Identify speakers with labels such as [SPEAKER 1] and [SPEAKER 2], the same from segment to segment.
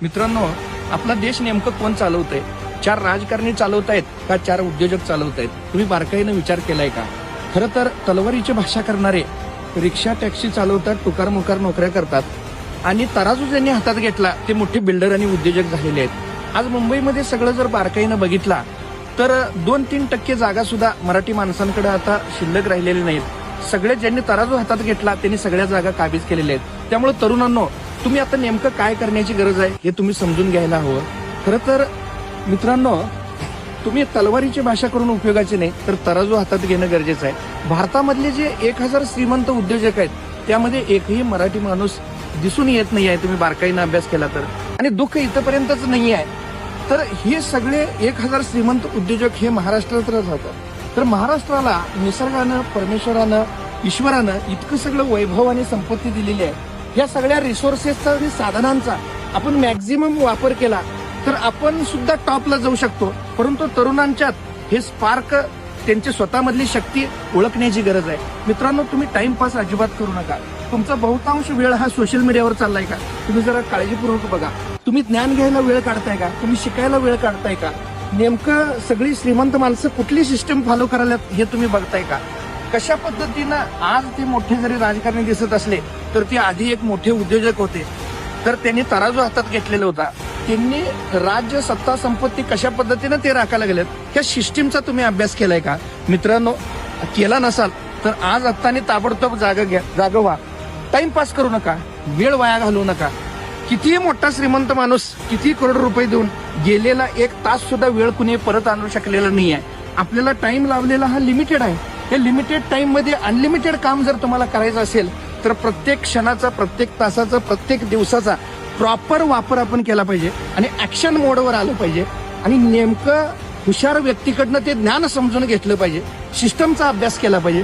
[SPEAKER 1] मित्रांनो, आपला देश नेमकं कोण चालवतंय? 4 राजकारणी चालवतायत का 4 उद्योजक चालवतायत? तुम्ही बारकाईनं विचार केलाय का? खरं तर तलवारीची भाषा करणारे रिक्षा टॅक्सी चालवतात, टुकार मुकार नोकऱ्या करतात आणि तराजू ज्यांनी हातात घेतला ते मोठे बिल्डर आणि उद्योजक झालेले आहेत. आज मुंबईमध्ये सगळं जर बारकाईनं बघितला तर 2-3% जागा सुद्धा मराठी माणसांकडे आता शिल्लक राहिलेली नाहीत. सगळे ज्यांनी तराजू हातात घेतला त्यांनी सगळ्या जागा काबीज केलेल्या आहेत. त्यामुळे तरुणांनो, तुम्ही आता नेमकं काय करण्याची गरज आहे हे तुम्ही समजून घ्यायला हवं. खरं तर मित्रांनो, तुम्ही तलवारीची भाषा करून उपयोगाची नाही, तर तराजू हातात घेणं गरजेचं आहे. भारतामधले जे 1000 श्रीमंत उद्योजक आहेत त्यामध्ये एकही मराठी माणूस दिसून येत नाही आहे, तुम्ही बारकाईनं अभ्यास केला तर. आणि दुःख इथंपर्यंतच नाही आहे, तर हे सगळे 1000 श्रीमंत उद्योजक हे महाराष्ट्रातच राहतात. तर महाराष्ट्राला निसर्गानं, परमेश्वरानं, ईश्वरानं इतकं सगळं वैभव आणि संपत्ती दिलेली आहे. या सगळ्या रिसोर्सेसचा आणि साधनांचा आपण मॅक्झिमम वापर केला तर आपण सुद्धा टॉपला जाऊ शकतो. परंतु तरुणांच्यात हे स्पार्क, त्यांची स्वतःमधली शक्ती ओळखण्याची गरज आहे. मित्रांनो, तुम्ही टाइमपास अजिबात करू नका. तुमचा बहुतांश वेळ हा सोशल मीडियावर चाललाय का? तुम्ही जरा काळजीपूर्वक बघा. तुम्ही ज्ञान घ्यायला वेळ काढताय का? तुम्ही शिकायला वेळ काढताय का? नेमकं सगळी श्रीमंत माणसं कुठली सिस्टम फॉलो करायला हे तुम्ही बघताय का? कशा पद्धतीनं आज ते मोठे जरी राजकारणी दिसत असले तर ते आधी एक मोठे उद्योजक होते. तर त्यांनी तराजू हातात घेतलेला होता. त्यांनी राज्य, सत्ता, संपत्ती कशा पद्धतीनं ते राखायला गेलेत ह्या सिस्टीमचा तुम्ही अभ्यास केलाय का? मित्रांनो, केला नसाल तर आज आत्ताने ताबडतोब जागा व्हा. टाइमपास करू नका, वेळ वाया घालवू नका. कितीही मोठा श्रीमंत माणूस किती करोड रुपये देऊन गेलेला 1 तास सुद्धा वेळ कुणी परत आणू शकलेला नाही आहे. आपल्याला टाइम लावलेला हा लिमिटेड आहे. या लिमिटेड टाइम मध्ये अनलिमिटेड काम जर तुम्हाला करायचं असेल तर प्रत्येक क्षणाचा, प्रत्येक तासाचा, प्रत्येक दिवसाचा प्रॉपर वापर आपण केला पाहिजे आणि ऍक्शन मोडवर आलं पाहिजे. आणि नेमकं हुशार व्यक्तीकडनं ते ज्ञान समजून घेतलं पाहिजे, सिस्टमचा अभ्यास केला पाहिजे.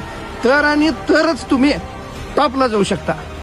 [SPEAKER 1] तरच तुम्ही टॉपला जाऊ शकता.